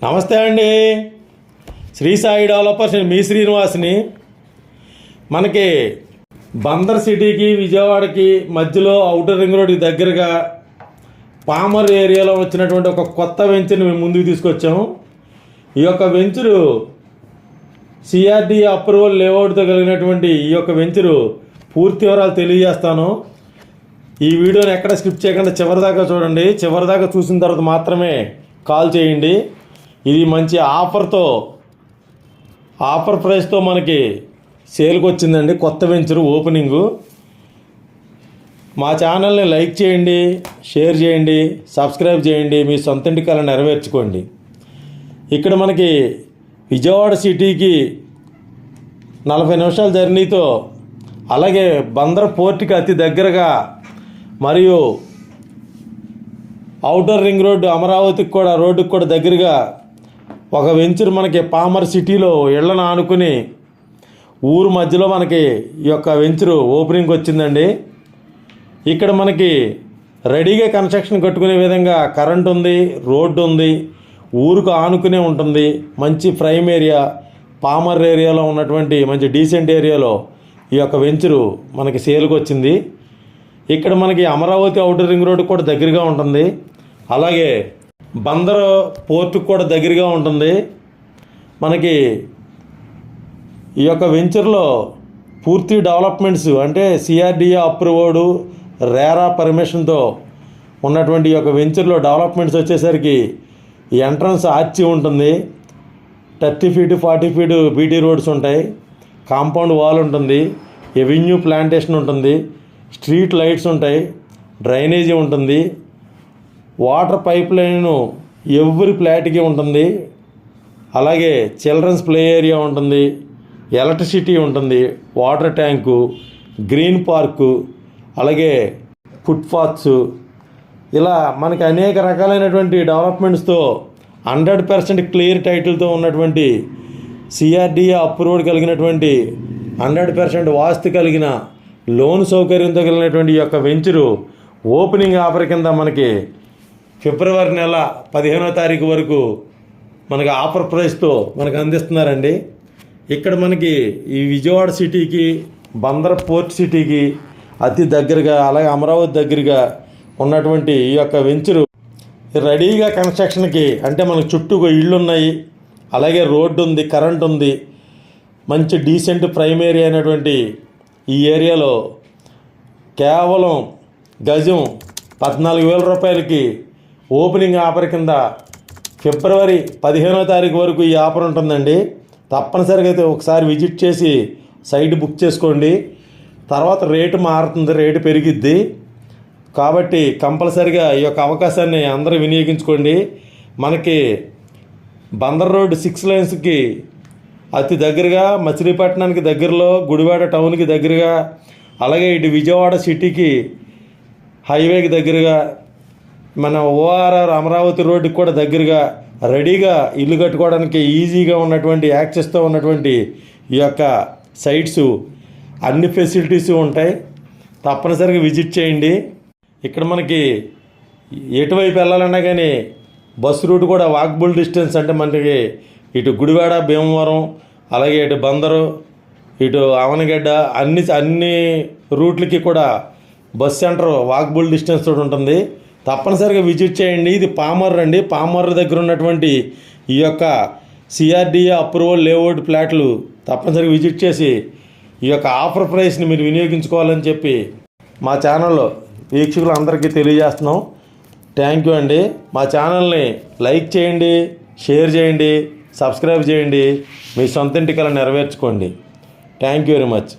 నమస్తే అండి. శ్రీ సాయి డెవలపర్స్, నేను మీ శ్రీనివాస్ని. మనకి బందర్ సిటీకి విజయవాడకి మధ్యలో ఔటర్ రింగ్ రోడ్కి దగ్గరగా పామర్ ఏరియాలో వచ్చినటువంటి ఒక కొత్త వెంచర్ని మేము ముందుకు తీసుకొచ్చాము. ఈ యొక్క వెంచరు సిఆర్డీఏ అప్రూవల్ లేఅవుట్తో కలిగినటువంటి ఈ యొక్క వెంచరు పూర్తి వివరాలు తెలియజేస్తాను. ఈ వీడియోని ఎక్కడ స్కిప్ చేయకుండా చివరిదాకా చూడండి. చివరిదాకా చూసిన తర్వాత మాత్రమే కాల్ చేయండి. ఇది మంచి ఆఫర్ ప్రైస్తో మనకి సేల్కి వచ్చిందండి. కొత్త వెంచరు ఓపెనింగు. మా ఛానల్ని లైక్ చేయండి, షేర్ చేయండి, సబ్స్క్రైబ్ చేయండి. మీ సొంత ఇంటి కల నెరవేర్చుకోండి. ఇక్కడ మనకి విజయవాడ సిటీకి 40 నిమిషాల జర్నీతో, అలాగే బందర్ పోర్ట్కి అతి దగ్గరగా, మరియు ఔటర్ రింగ్ రోడ్డు అమరావతికి కూడా రోడ్డుకి కూడా దగ్గరగా ఒక వెంచర్ మనకి పామర్ సిటీలో ఇళ్లను ఆనుకుని ఊరు మధ్యలో మనకి ఈ యొక్క వెంచరు ఓపెనింగ్ వచ్చిందండి. ఇక్కడ మనకి రెడీగా కన్స్ట్రక్షన్ కట్టుకునే విధంగా కరెంట్ ఉంది, రోడ్డు ఉంది, ఊరుకు ఆనుకునే ఉంటుంది. మంచి ప్రైమ్ ఏరియా, పామర్ ఏరియాలో ఉన్నటువంటి మంచి డీసెంట్ ఏరియాలో ఈ యొక్క వెంచరు మనకి సేల్కి వచ్చింది. ఇక్కడ మనకి అమరావతి ఔటర్ రింగ్ రోడ్డు కూడా దగ్గరగా ఉంటుంది, అలాగే బందర్ పోర్టుకు కూడా దగ్గరగా ఉంటుంది. మనకి ఈ యొక్క వెంచర్లో పూర్తి డెవలప్మెంట్స్ అంటే సిఆర్డీఏ అప్రూవ్డ్ రేరా పర్మిషన్తో ఉన్నటువంటి ఈ యొక్క వెంచర్లో డెవలప్మెంట్స్ వచ్చేసరికి ఎంట్రన్స్ ఆర్చి ఉంటుంది, 30 ఫీట్ 40 ఫీట్ బీటీ రోడ్స్ ఉంటాయి, కాంపౌండ్ వాల్ ఉంటుంది, ఎవెన్యూ ప్లాంటేషన్ ఉంటుంది, స్ట్రీట్ లైట్స్ ఉంటాయి, డ్రైనేజీ ఉంటుంది, వాటర్ పైప్ లైన్ ఎవ్రీ ఫ్లాట్కి ఉంటుంది, అలాగే చిల్డ్రన్స్ ప్లే ఏరియా ఉంటుంది, ఎలక్ట్రిసిటీ ఉంటుంది, వాటర్ ట్యాంకు, గ్రీన్ పార్కు, అలాగే ఫుట్పాత్స్, ఇలా మనకి అనేక రకాలైనటువంటి డెవలప్మెంట్స్తో 100% క్లియర్ టైటిల్తో ఉన్నటువంటి సిఆర్డీఏ అప్రూవ్డ్ కలిగినటువంటి 100% వాస్తు కలిగిన లోన్ సౌకర్యంతో కలిగినటువంటి ఈ యొక్క వెంచరు ఓపెనింగ్ ఆఫర్ కింద మనకి ఫిబ్రవరి నెల 15వ తారీఖు వరకు మనకి ఆఫర్ ప్రైస్తో మనకు అందిస్తున్నారండి. ఇక్కడ మనకి ఈ విజయవాడ సిటీకి, బందర్ పోర్ట్ సిటీకి అతి దగ్గరగా, అలాగే అమరావతి దగ్గరగా ఉన్నటువంటి ఈ యొక్క వెంచరు రెడీగా కన్స్ట్రక్షన్కి, అంటే మనకు చుట్టూ ఇళ్ళు ఉన్నాయి, అలాగే రోడ్డు ఉంది, కరెంట్ ఉంది, మంచి డీసెంట్ ప్రైమ్ ఏరియా అయినటువంటి ఈ ఏరియాలో కేవలం గజం 14,000 రూపాయలకి ఓపెనింగ్ ఆఫర్ కింద ఫిబ్రవరి 15వ తారీఖు వరకు ఈ ఆఫర్ ఉంటుందండి. తప్పనిసరిగా అయితే ఒకసారి విజిట్ చేసి సైట్ బుక్ చేసుకోండి. తర్వాత రేటు మారుతుంది, రేటు పెరిగిద్ది. కాబట్టి కంపల్సరిగా ఈ యొక్క అవకాశాన్ని అందరూ వినియోగించుకోండి. మనకి బందర్ రోడ్ 6 లైన్స్కి అతి దగ్గరగా, మచిలీపట్నానికి దగ్గరలో, గుడివాడ టౌన్కి దగ్గరగా, అలాగే ఇటు విజయవాడ సిటీకి హైవేకి దగ్గరగా, మన ఓఆర్ఆర్ అమరావతి రోడ్డుకి కూడా దగ్గరగా రెడీగా ఇల్లు కట్టుకోవడానికి ఈజీగా ఉన్నటువంటి, యాక్సెస్తో ఉన్నటువంటి ఈ యొక్క సైట్స్, అన్ని ఫెసిలిటీస్ ఉంటాయి. తప్పనిసరిగా విజిట్ చేయండి. ఇక్కడ మనకి ఎటువైపు వెళ్ళాలన్నా కానీ బస్సు రూట్ కూడా వాకబుల్ డిస్టెన్స్, అంటే మనకి ఇటు గుడివాడ, భీమవరం, అలాగే ఇటు బందరు, ఇటు అవనగడ్డ, అన్ని రూట్లకి కూడా బస్ సెంటర్ వాకబుల్ డిస్టెన్స్ తోటి ఉంటుంది. తప్పనిసరిగా విజిట్ చేయండి. ఇది పామర్ అండి. పామర్ దగ్గర ఉన్నటువంటి ఈ యొక్క సిఆర్డీఏ అప్రూవల్ లేఅవుట్ ఫ్లాట్లు తప్పనిసరిగా విజిట్ చేసి ఈ యొక్క ఆఫర్ ప్రైస్ని మీరు వినియోగించుకోవాలని చెప్పి మా ఛానల్లో వీక్షకులందరికీ తెలియజేస్తున్నాం. థ్యాంక్ యూ అండి. మా ఛానల్ని లైక్ చేయండి, షేర్ చేయండి, సబ్స్క్రైబ్ చేయండి. మీ సొంత ఇంటి కల నెరవేర్చుకోండి. Thank you very much.